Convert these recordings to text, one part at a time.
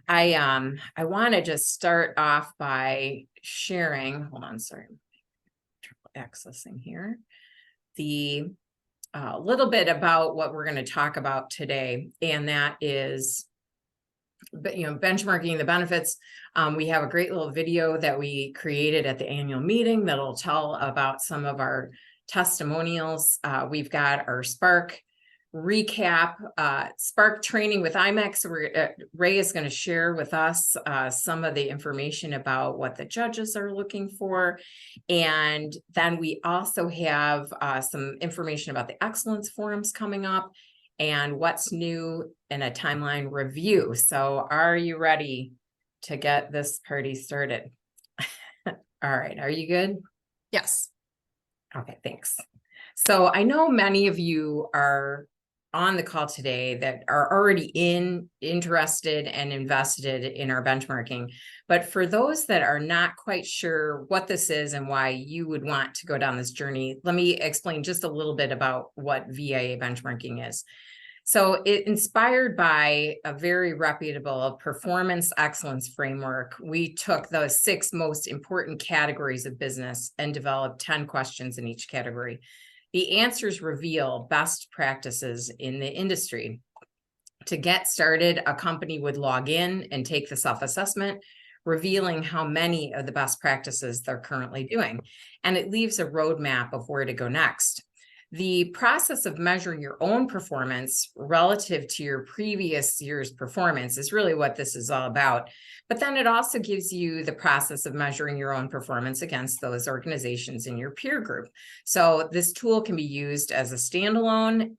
I want to just start off by sharing, hold on, sorry, accessing here, the little bit about what we're going to talk about today, and that is, benchmarking the benefits. We have a great little video that we created at the annual meeting that'll tell about some of our testimonials. We've got our Spark recap, Spark training with IMEX. Ray is going to share with us some of the information about what the judges are looking for. And then we also have some information about the excellence forums coming up and what's new in a timeline review. So are you ready to get this party started? All right, are you good? Yes. Okay, thanks. So I know many of you are on the call today that are already interested and invested in our benchmarking. But for those that are not quite sure what this is and why you would want to go down this journey, let me explain just a little bit about what VIA benchmarking is. So it inspired by a very reputable performance excellence framework. We took those 6 most important categories of business and developed 10 questions in each category. The answers reveal best practices in the industry. To get started, a company would log in and take the self-assessment, revealing how many of the best practices they're currently doing. And it leaves a roadmap of where to go next. The process of measuring your own performance relative to your previous year's performance is really what this is all about. But then it also gives you the process of measuring your own performance against those organizations in your peer group. So this tool can be used as a standalone,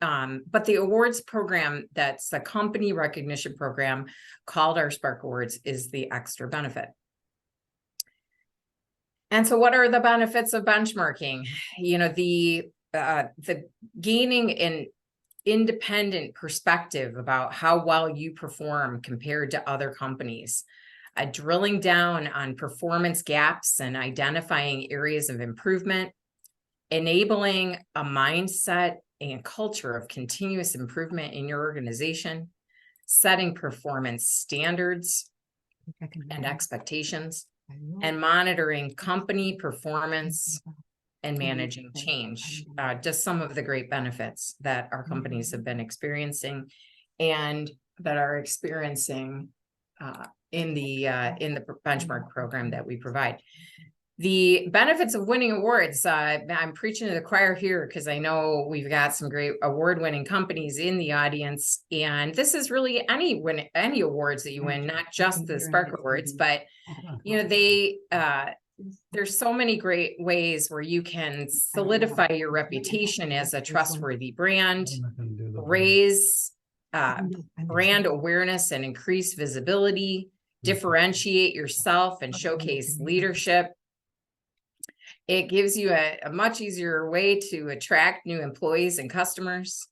but the awards program, that's the company recognition program called our Spark Awards, is the extra benefit. And so what are the benefits of benchmarking? The gaining an independent perspective about how well you perform compared to other companies, drilling down on performance gaps and identifying areas of improvement, enabling a mindset and culture of continuous improvement in your organization, setting performance standards and expectations, and monitoring company performance and managing change. Just some of the great benefits that our companies have been experiencing and that are experiencing in the benchmark program that we provide. The benefits of winning awards. I'm preaching to the choir here because I know we've got some great award-winning companies in the audience, and this is really any awards that you win, not just the Spark Awards, but there's so many great ways where you can solidify your reputation as a trustworthy brand, raise brand awareness and increase visibility, differentiate yourself and showcase leadership. It gives you a much easier way to attract new employees and customers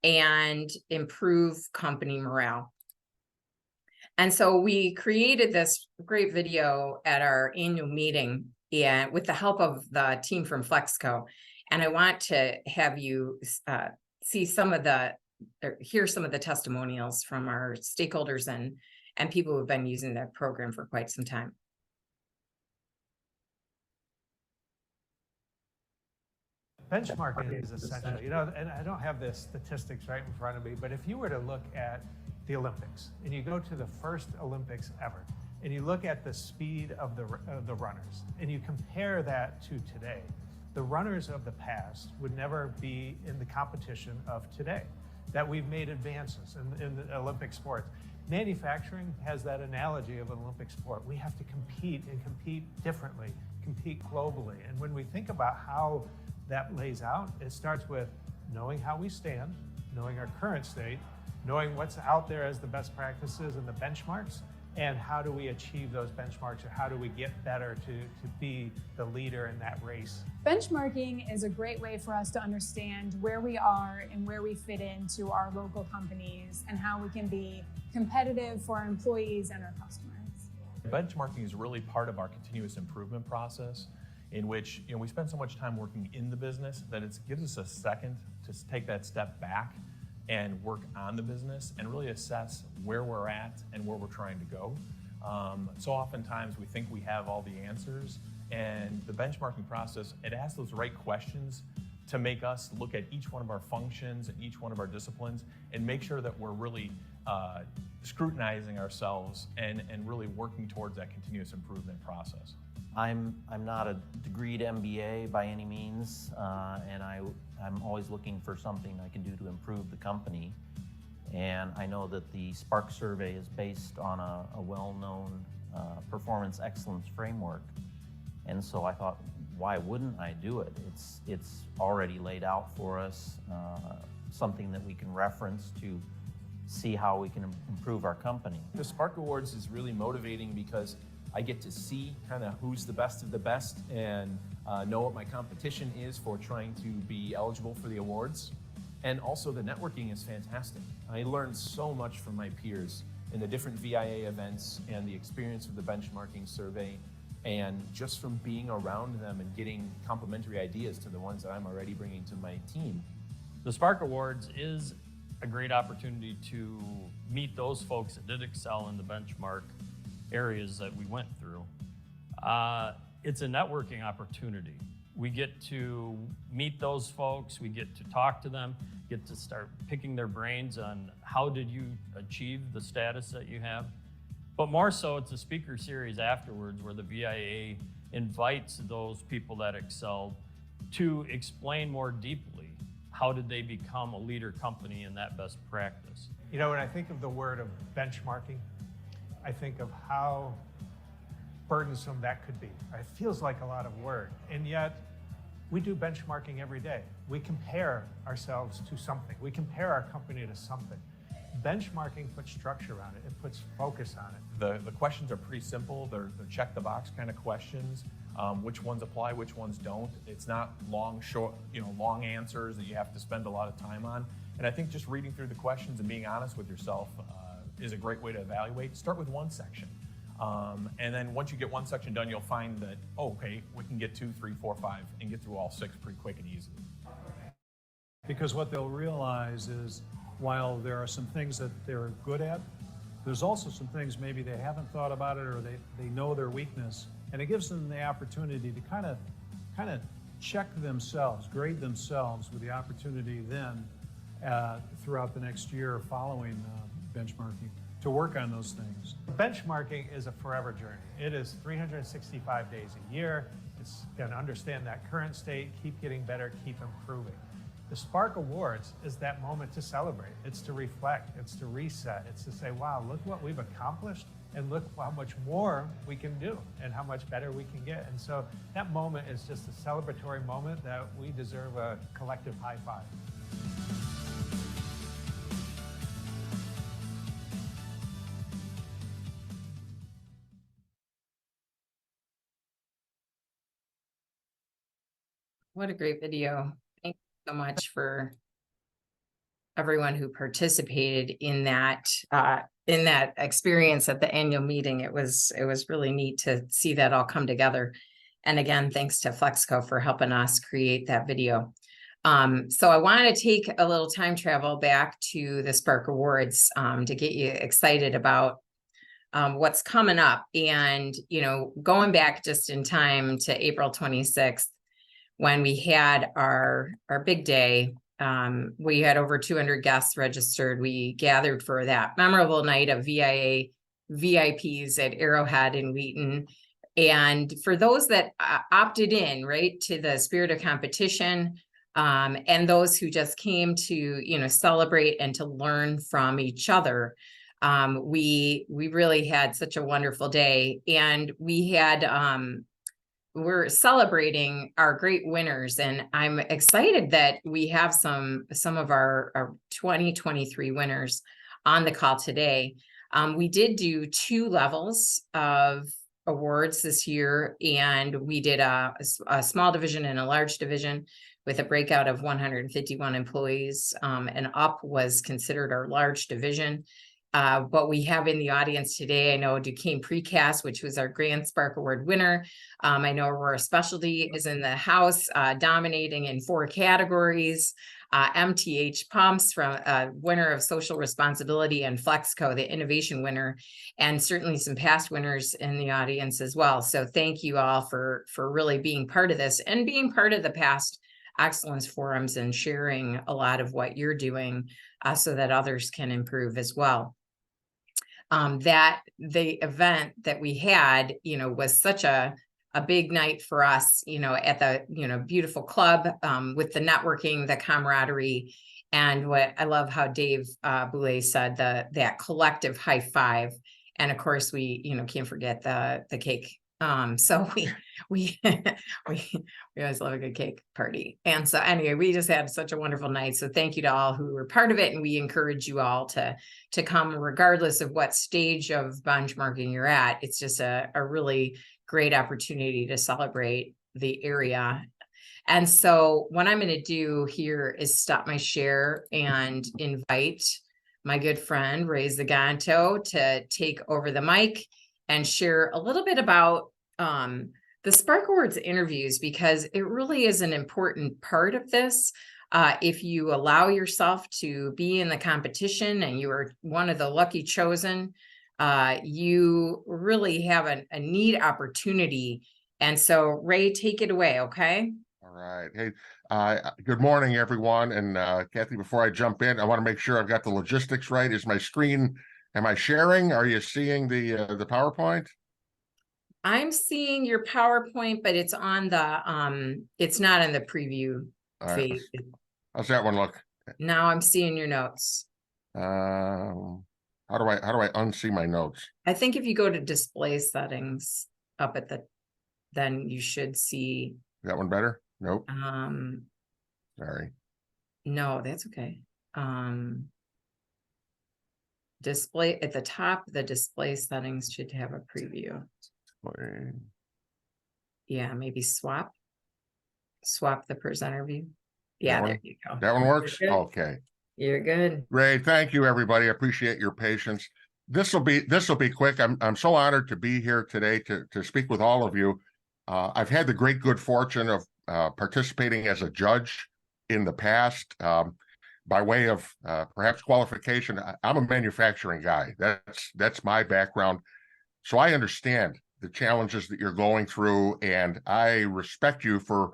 and improve company morale. And so we created this great video at our annual meeting, and with the help of the team from Flexco. And I want to have you hear some of the testimonials from our stakeholders and people who have been using that program for quite some time. Benchmarking is essential, and I don't have the statistics right in front of me, but if you were to look at the Olympics and you go to the first Olympics ever and you look at the speed of the runners and you compare that to today, the runners of the past would never be in the competition of today. That we've made advances in the Olympic sports. Manufacturing has that analogy of an Olympic sport. We have to compete and compete differently, compete globally. And when we think about how that lays out, it starts with knowing how we stand, knowing our current state, knowing what's out there as the best practices and the benchmarks, and how do we achieve those benchmarks, or how do we get better to be the leader in that race. Benchmarking is a great way for us to understand where we are and where we fit into our local companies and how we can be competitive for our employees and our customers. Benchmarking is really part of our continuous improvement process, in which we spend so much time working in the business that it gives us a second to take that step back and work on the business and really assess where we're at and where we're trying to go. So oftentimes we think we have all the answers, and the benchmarking process, it asks those right questions to make us look at each one of our functions and each one of our disciplines and make sure that we're really scrutinizing ourselves and really working towards that continuous improvement process. I'm not a degreed MBA by any means, and I'm always looking for something I can do to improve the company. And I know that the Spark survey is based on a well-known performance excellence framework. And so I thought, why wouldn't I do it? It's already laid out for us, something that we can reference to see how we can improve our company. The Spark Awards is really motivating because I get to see kind of who's the best of the best and know what my competition is for trying to be eligible for the awards. And also the networking is fantastic. I learned so much from my peers in the different VIA events and the experience of the benchmarking survey, and just from being around them and getting complementary ideas to the ones that I'm already bringing to my team. The Spark Awards is a great opportunity to meet those folks that did excel in the benchmark areas that we went through. It's a networking opportunity. We get to meet those folks, we get to talk to them, get to start picking their brains on how did you achieve the status that you have. But more so, it's a speaker series afterwards where the VIA invites those people that excelled to explain more deeply how did they become a leader company in that best practice. You know, when I think of the word of benchmarking, I think of how burdensome that could be. It feels like a lot of work, and yet we do benchmarking every day. We compare ourselves to something. We compare our company to something. Benchmarking puts structure on it. It puts focus on it. The questions are pretty simple. They're check the box kind of questions. Which ones apply, which ones don't. It's not long answers that you have to spend a lot of time on. And I think just reading through the questions and being honest with yourself is a great way to evaluate. Start with one section. And then once you get one section done, you'll find that, oh, okay, we can get 2, 3, 4, 5, and get through all 6 pretty quick and easy. Because what they'll realize is, while there are some things that they're good at, there's also some things maybe they haven't thought about it, or they know their weakness, and it gives them the opportunity to kind of check themselves, grade themselves, with the opportunity then throughout the next year following benchmarking to work on those things. Benchmarking is a forever journey. It is 365 days a year. It's going to understand that current state, keep getting better, keep improving. The Spark Awards is that moment to celebrate. It's to reflect, it's to reset, it's to say, wow, look what we've accomplished, and look how much more we can do and how much better we can get. And so that moment is just a celebratory moment that we deserve a collective high five. What a great video. Thank you so much for everyone who participated in that experience at the annual meeting. It was really neat to see that all come together. And again, thanks to Flexco for helping us create that video. So I wanted to take a little time travel back to the Spark Awards to get you excited about what's coming up. And, you know, going back just in time to April 26th, when we had our big day, we had over 200 guests registered. We gathered for that memorable night of VIA VIPs at Arrowhead in Wheaton. And for those that opted in, right, to the spirit of competition, and those who just came to, you know, celebrate and to learn from each other, we really had such a wonderful day. And we had we're celebrating our great winners, and I'm excited that we have some of our 2023 winners on the call today. We did do 2 levels of awards this year, and we did a small division and a large division with a breakout of 151 employees, and up was considered our large division. But we have in the audience today, I know Duquesne Precast, which was our Grand Spark Award winner. I know Aurora Specialty is in the house, dominating in 4 categories. MTH Pumps from winner of Social Responsibility, and Flexco, the innovation winner, and certainly some past winners in the audience as well. So thank you all for really being part of this and being part of the past excellence forums and sharing a lot of what you're doing so that others can improve as well. That the event that we had, was such a big night for us, at the, beautiful club, with the networking, the camaraderie, and what I love how Dave Boulay said, that collective high five. And of course we, can't forget the cake. So we always love a good cake party. And so anyway, we just had such a wonderful night. So thank you to all who were part of it. And we encourage you all to come regardless of what stage of benchmarking you're at. It's just a really great opportunity to celebrate the area. And so what I'm going to do here is stop my share and invite my good friend Ray Zaganto to take over the mic and share a little bit about the Spark Awards interviews, because it really is an important part of this. If you allow yourself to be in the competition and you are one of the lucky chosen, you really have a neat opportunity. And so Ray, take it away, okay? All right. Hey, good morning, everyone. And Kathy, before I jump in, I want to make sure I've got the logistics right. Is my screen, am I sharing? Are you seeing the PowerPoint? I'm seeing your PowerPoint, but it's on the it's not in the preview feed. How's that one look? Now I'm seeing your notes. How do I unsee my notes? I think if you go to display settings up at then you should see. Is that one better? Nope. Sorry. No, that's okay. Display at the top, the display settings should have a preview. Yeah, maybe swap the presenter view. Yeah, there you go. That one works? Okay. You're good. Ray, thank you, everybody. I appreciate your patience. This will be quick. I'm so honored to be here today to speak with all of you. I've had the great good fortune of participating as a judge in the past. By way of perhaps qualification, I'm a manufacturing guy. That's my background. So I understand the challenges that you're going through, and I respect you for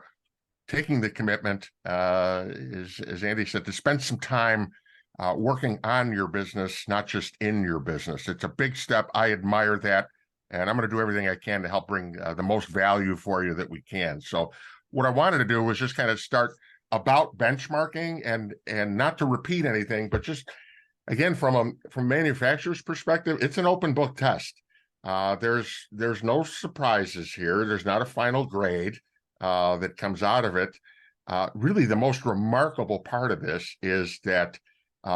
taking the commitment, as Andy said, to spend some time working on your business, not just in your business. It's a big step. I admire that, and I'm going to do everything I can to help bring the most value for you that we can. So what I wanted to do was just kind of start about benchmarking and not to repeat anything, but just, again, from manufacturer's perspective, it's an open book test. There's no surprises here. There's not a final grade that comes out of it. Really, the most remarkable part of this is that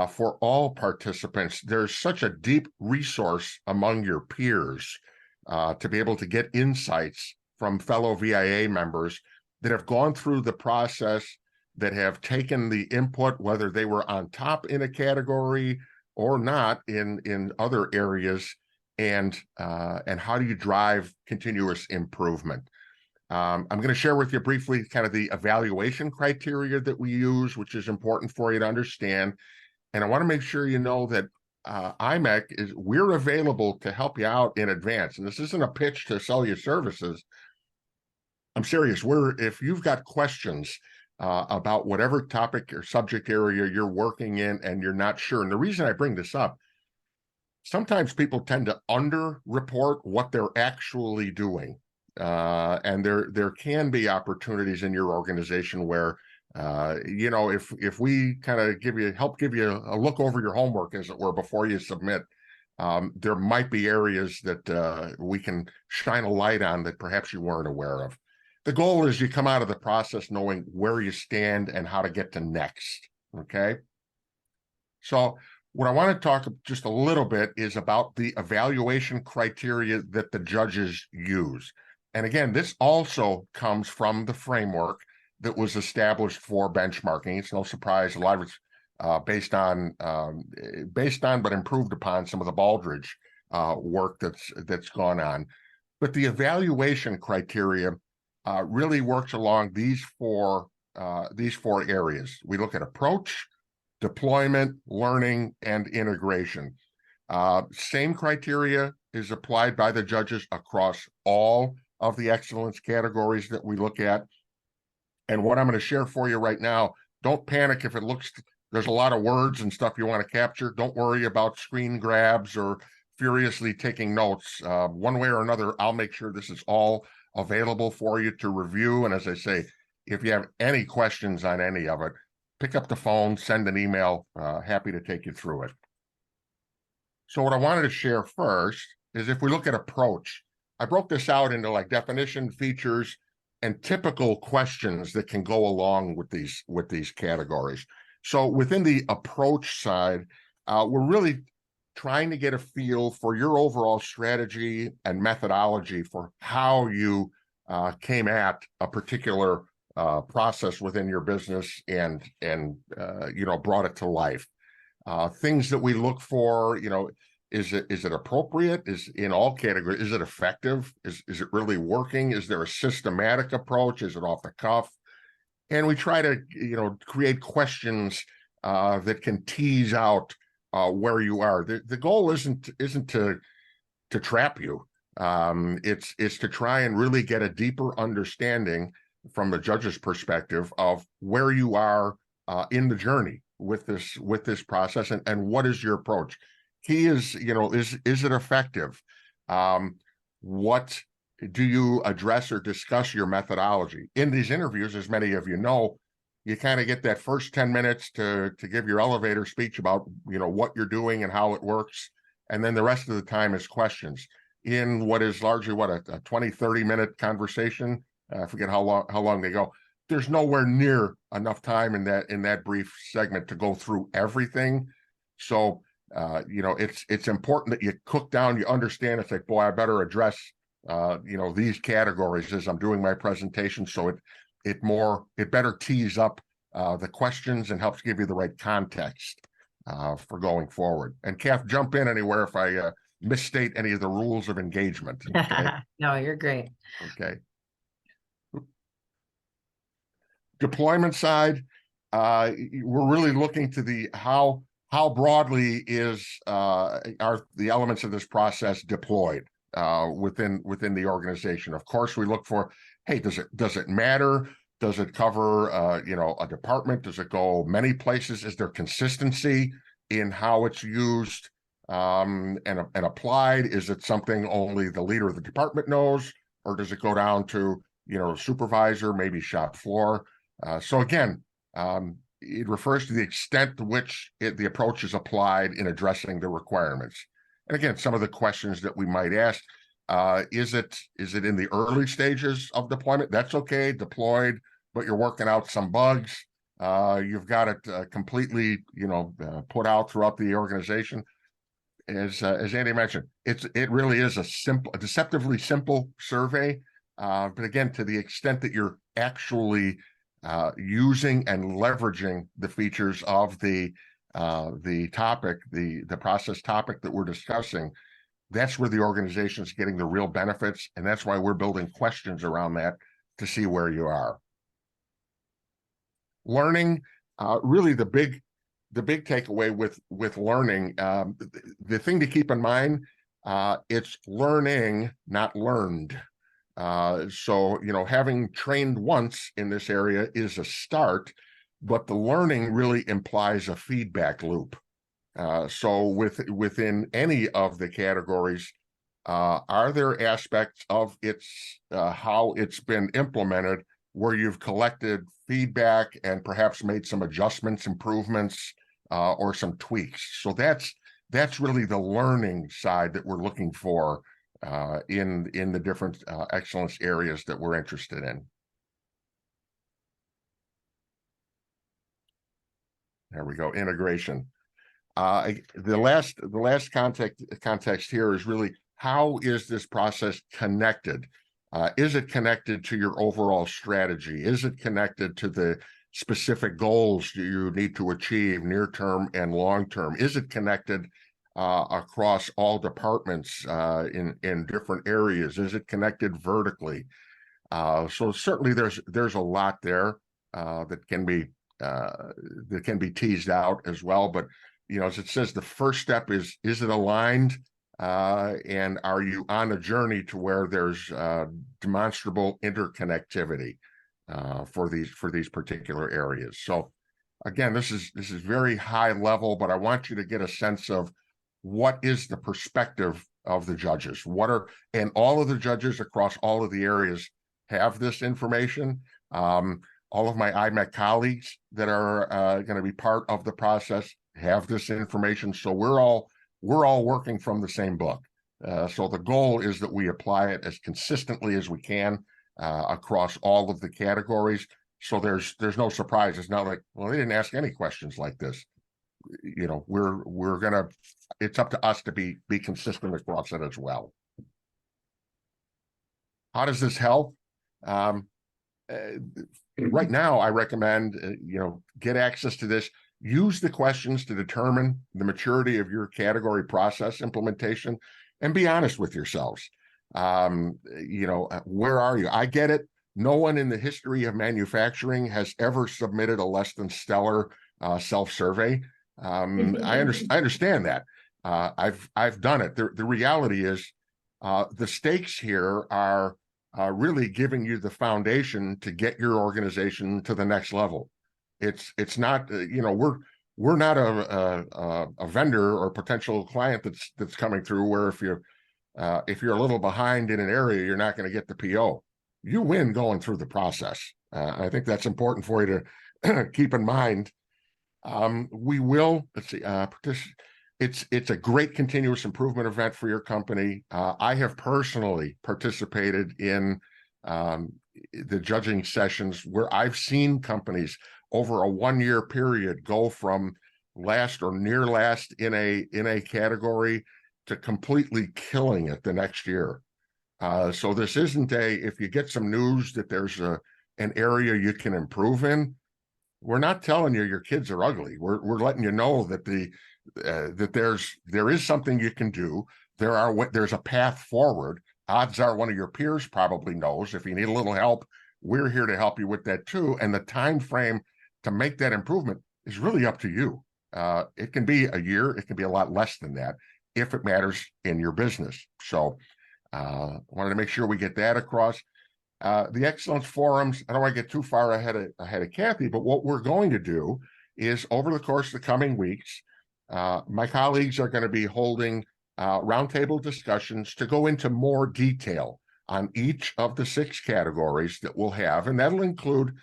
for all participants, there's such a deep resource among your peers to be able to get insights from fellow VIA members that have gone through the process, that have taken the input, whether they were on top in a category or not in other areas, and how do you drive continuous improvement. I'm going to share with you briefly kind of the evaluation criteria that we use, which is important for you to understand. And I want to make sure you know that IMEC we're available to help you out in advance. And this isn't a pitch to sell you services. I'm serious. If you've got questions about whatever topic or subject area you're working in and you're not sure, and the reason I bring this up, sometimes people tend to under-report what they're actually doing. And there can be opportunities in your organization where, if we kind of help give you a look over your homework, as it were, before you submit, there might be areas that we can shine a light on that perhaps you weren't aware of. The goal is you come out of the process knowing where you stand and how to get to next, okay? So what I want to talk just a little bit is about the evaluation criteria that the judges use. And again, this also comes from the framework that was established for benchmarking. It's no surprise, a lot of it's based on but improved upon some of the Baldrige work that's gone on. But the evaluation criteria really works along these four these four areas. We look at approach, deployment, learning, and integration. Same criteria is applied by the judges across all of the excellence categories that we look at. And what I'm going to share for you right now, don't panic if it looks, there's a lot of words and stuff you want to capture. Don't worry about screen grabs or furiously taking notes. One way or another, I'll make sure this is all available for you to review. And as I say, if you have any questions on any of it, pick up the phone, send an email, happy to take you through it. So what I wanted to share first is if we look at approach, I broke this out into like definition, features, and typical questions that can go along with these categories. So within the approach side, we're really trying to get a feel for your overall strategy and methodology for how you came at a particular process within your business and brought it to life. Things that we look for, is it appropriate? Is in all categories, is it effective? Is it really working? Is there a systematic approach? Is it off the cuff? And we try to, create questions that can tease out where you are. The goal isn't to trap you. It's to try and really get a deeper understanding from the judge's perspective of where you are in the journey with this process and what is your approach. Key is, is it effective? What do you address or discuss your methodology? In these interviews, as many of you know, you kind of get that first 10 minutes to give your elevator speech about, what you're doing and how it works. And then the rest of the time is questions in what is largely a 20, 30-minute conversation. I forget how long they go. There's nowhere near enough time in that brief segment to go through everything. So, it's important that you cook down, you understand, it's like, boy, I better address, these categories as I'm doing my presentation. So it better tease up the questions and helps give you the right context for going forward. And Kath, jump in anywhere if I misstate any of the rules of engagement. Okay? No, you're great. Okay. Deployment side, we're really looking to the how broadly are the elements of this process deployed within the organization. Of course, we look for, hey, does it matter? Does it cover a department? Does it go many places? Is there consistency in how it's used and applied? Is it something only the leader of the department knows, or does it go down to supervisor, maybe shop floor? So again, it refers to the extent to which the approach is applied in addressing the requirements. And again, some of the questions that we might ask, is it in the early stages of deployment? That's okay, deployed, but you're working out some bugs. You've got it completely, put out throughout the organization. As Andy mentioned, it really is a deceptively simple survey. But again, to the extent that you're actually using and leveraging the features of the topic, the process topic that we're discussing, that's where the organization is getting the real benefits, and that's why we're building questions around that to see where you are. Learning, really the big takeaway with learning, the thing to keep in mind, it's learning, not learned. So, having trained once in this area is a start, but the learning really implies a feedback loop. So within any of the categories, are there aspects of how it's been implemented where you've collected feedback and perhaps made some adjustments, improvements, or some tweaks? So that's really the learning side that we're looking for in the different excellence areas that we're interested in. There we go, integration. The last context here is really, how is this process connected? Is it connected to your overall strategy? Is it connected to the specific goals you need to achieve near term and long term? Is it connected across all departments in different areas? Is it connected vertically? So certainly there's a lot there. that can be teased out as well. But as it says, the first step is it aligned, and are you on a journey to where there's demonstrable interconnectivity for these particular areas. So again, this is very high level, but I want you to get a sense of what is the perspective of the judges. And all of the judges across all of the areas have this information. All of my IMEC colleagues that are going to be part of the process have this information. So we're all working from the same book. So the goal is that we apply it as consistently as we can across all of the categories. So there's no surprise. It's not like, well, they didn't ask any questions like this. It's up to us to be consistent across it as well. How does this help? Right now, I recommend, get access to this. Use the questions to determine the maturity of your category process implementation, and be honest with yourselves. Where are you? I get it. No one in the history of manufacturing has ever submitted a less than stellar self-survey. I understand that. I've done it. The reality is, the stakes here are really giving you the foundation to get your organization to the next level. It's not, we're not a vendor or potential client that's coming through where if you're a little behind in an area, you're not going to get the PO. You win going through the process. I think that's important for you to keep in mind. We will, let's see, it's a great continuous improvement event for your company. I have personally participated in the judging sessions where I've seen companies over a 1-year period go from last or near last in a category to completely killing it the next year. So this isn't if you get some news that there's an area you can improve in, we're not telling you your kids are ugly. We're letting you know that there is something you can do. There's a path forward. Odds are one of your peers probably knows. If you need a little help, we're here to help you with that too. And the time frame to make that improvement is really up to you. It can be a year. It can be a lot less than that if it matters in your business. So wanted to make sure we get that across. The Excellence Forums, I don't want to get too far ahead of Kathy, but what we're going to do is over the course of the coming weeks, my colleagues are going to be holding roundtable discussions to go into more detail on each of the 6 categories that we'll have. And that'll include,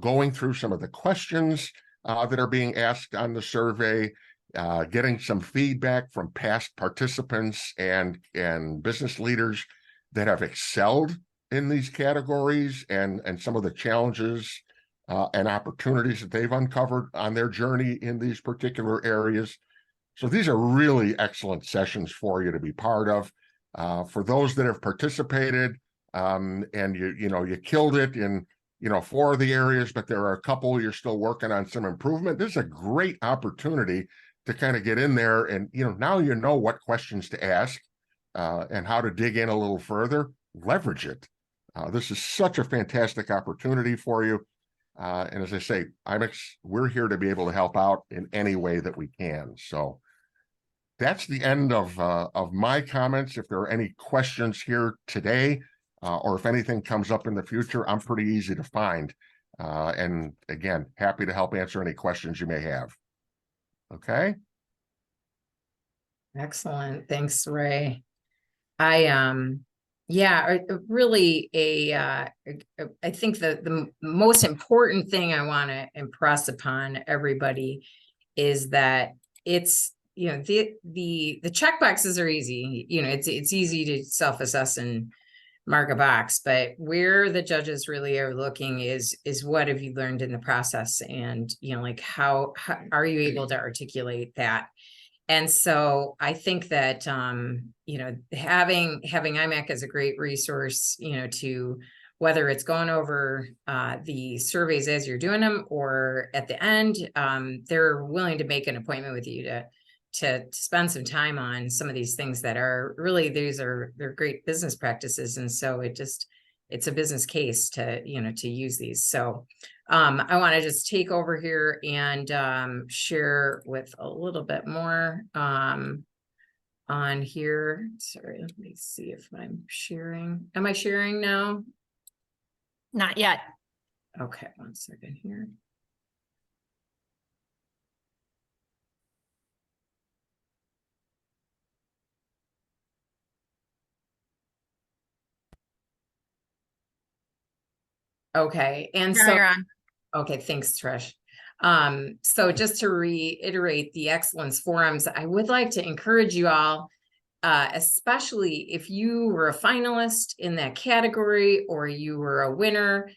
going through some of the questions that are being asked on the survey, getting some feedback from past participants and business leaders that have excelled in these categories and some of the challenges and opportunities that they've uncovered on their journey in these particular areas. So these are really excellent sessions for you to be part of. For those that have participated and you killed it in 4 of the areas, but there are a couple you're still working on some improvement. This is a great opportunity to kind of get in there and now you know what questions to ask and how to dig in a little further. Leverage it. This is such a fantastic opportunity for you. And as I say, we're here to be able to help out in any way that we can. So that's the end of my comments. If there are any questions here today, or if anything comes up in the future, I'm pretty easy to find. And again, happy to help answer any questions you may have. Okay. Excellent. Thanks, Ray. Really I think the most important thing I want to impress upon everybody is that it's, the check boxes are easy. It's easy to self-assess and mark a box, but where the judges really are looking is what have you learned in the process? And, how are you able to articulate that? And so I think that, having IMEC as a great resource, to whether it's going over the surveys as you're doing them or at the end, they're willing to make an appointment with you to spend some time on some of these things that are really, they're great business practices. And so it's a business case to use these. So I want to just take over here and share with a little bit more on here. Sorry, let me see if I'm sharing. Am I sharing now? Not yet. Okay, 1 second here. Okay, and Now so, you're on. okay, thanks, Trish. So just to reiterate the Excellence Forums, I would like to encourage you all, especially if you were a finalist in that category or you were a winner,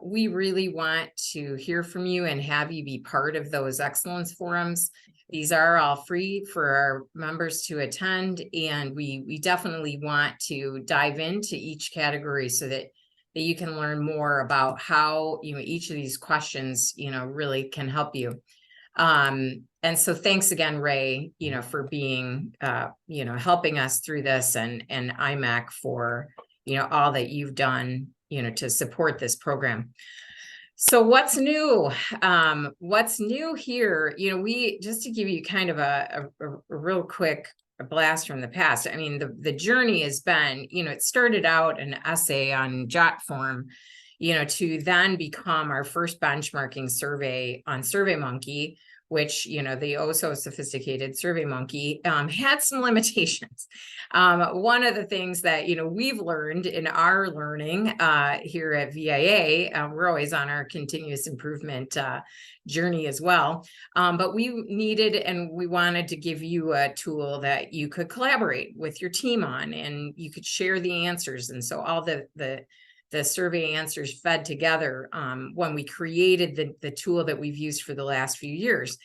we really want to hear from you and have you be part of those Excellence Forums. These are all free for our members to attend, and we definitely want to dive into each category so that you can learn more about how, each of these questions, really can help you. And so thanks again, Ray, for being, helping us through this, and IMAC for, all that you've done, to support this program. So what's new? What's new here? We, just to give you kind of a real quick blast from the past. I mean, the journey has been, it started out an essay on JotForm, to then become our first benchmarking survey on SurveyMonkey, which, the oh so sophisticated SurveyMonkey had some limitations. One of the things that, we've learned in our learning here at VIA, we're always on our continuous improvement journey as well. But we needed and we wanted to give you a tool that you could collaborate with your team on, and you could share the answers. And so all the survey answers fed together when we created the tool that we've used for the last few years.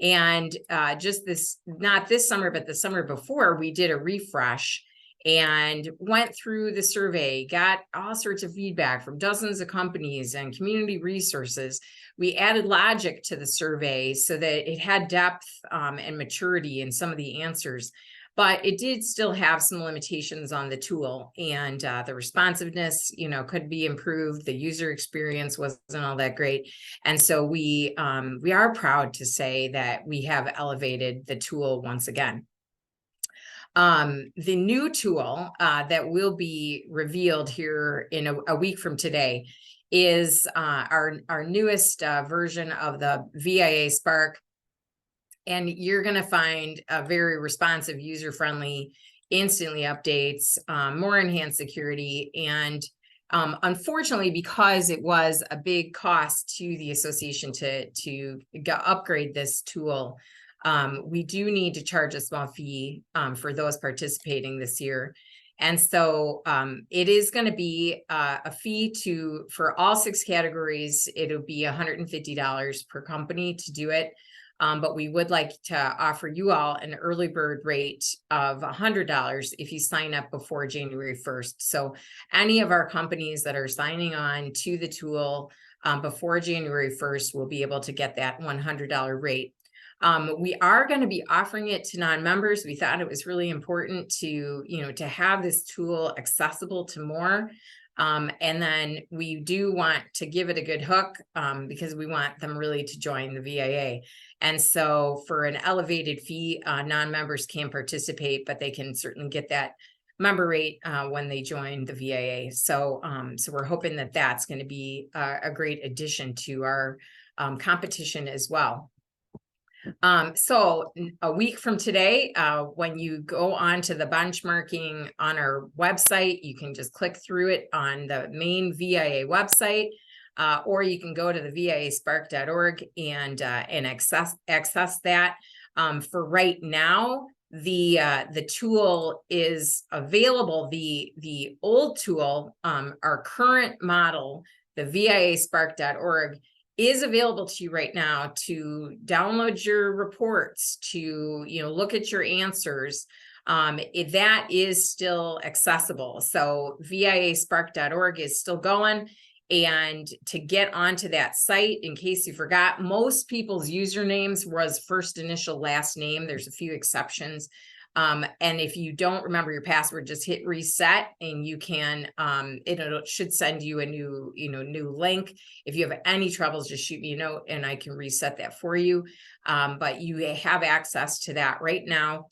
And just not this summer, but the summer before, we did a refresh and went through the survey, got all sorts of feedback from dozens of companies and community resources. We added logic to the survey so that it had depth and maturity in some of the answers. But it did still have some limitations on the tool, and the responsiveness, could be improved. The user experience wasn't all that great. And so we are proud to say that we have elevated the tool once again. The new tool that will be revealed here in a week from today is our newest version of the VIA Spark. And you're going to find a very responsive, user-friendly, instantly updates, more enhanced security. And unfortunately, because it was a big cost to the association to upgrade this tool, we do need to charge a small fee for those participating this year. And so it is going to be a fee for all 6 categories. It'll be $150 per company to do it. But we would like to offer you all an early bird rate of $100 if you sign up before January 1st. So any of our companies that are signing on to the tool before January 1st will be able to get that $100 rate. We are going to be offering it to non-members. We thought it was really important to, to have this tool accessible to more. And then we do want to give it a good hook because we want them really to join the VIA. And so for an elevated fee, non-members can participate, but they can certainly get that member rate when they join the VIA. So we're hoping that that's going to be a great addition to our competition as well. So a week from today, when you go on to the benchmarking on our website, you can just click through it on the main VIA website, or you can go to the viaspark.org and access that. For right now, the tool is available. The old tool, our current model, the viaspark.org, is available to you right now to download your reports, to look at your answers. That is still accessible. So viaspark.org is still going. And to get onto that site, in case you forgot, most people's usernames was first initial last name. There's a few exceptions. And if you don't remember your password, just hit reset and you can, it should send you a new, new link. If you have any troubles, just shoot me a note and I can reset that for you. But you have access to that right now.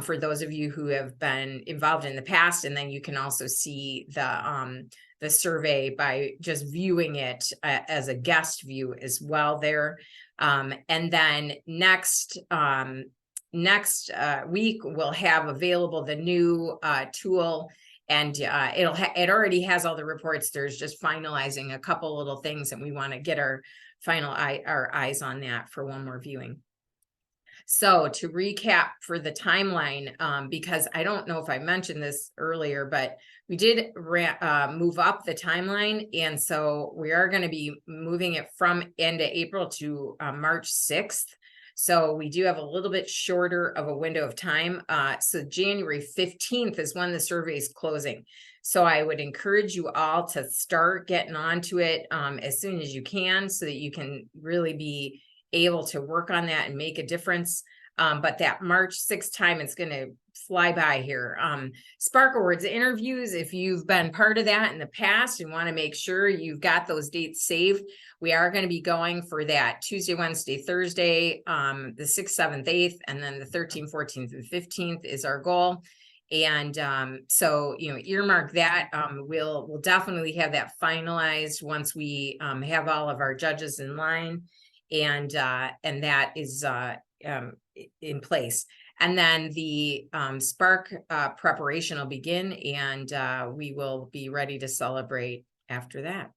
For those of you who have been involved in the past, and then you can also see the survey by just viewing it as a guest view as well there. And then next week we'll have available the new tool, and it already has all the reports. There's just finalizing a couple little things, and we want to get our eyes on that for one more viewing. So to recap for the timeline, because I don't know if I mentioned this earlier, but we did move up the timeline. And so we are going to be moving it from end of April to March 6th. So we do have a little bit shorter of a window of time. So January 15th is when the survey is closing. So I would encourage you all to start getting onto it as soon as you can, so that you can really be able to work on that and make a difference. But that March 6th time, it's going to fly by here. Spark Awards interviews, if you've been part of that in the past and want to make sure you've got those dates saved, we are going to be going for that Tuesday, Wednesday, Thursday, the 6th, 7th, 8th, and then the 13th, 14th, and 15th is our goal. And so, earmark that. We'll definitely have that finalized once we have all of our judges in line, and that is in place. And then the Spark preparation will begin, and we will be ready to celebrate after that.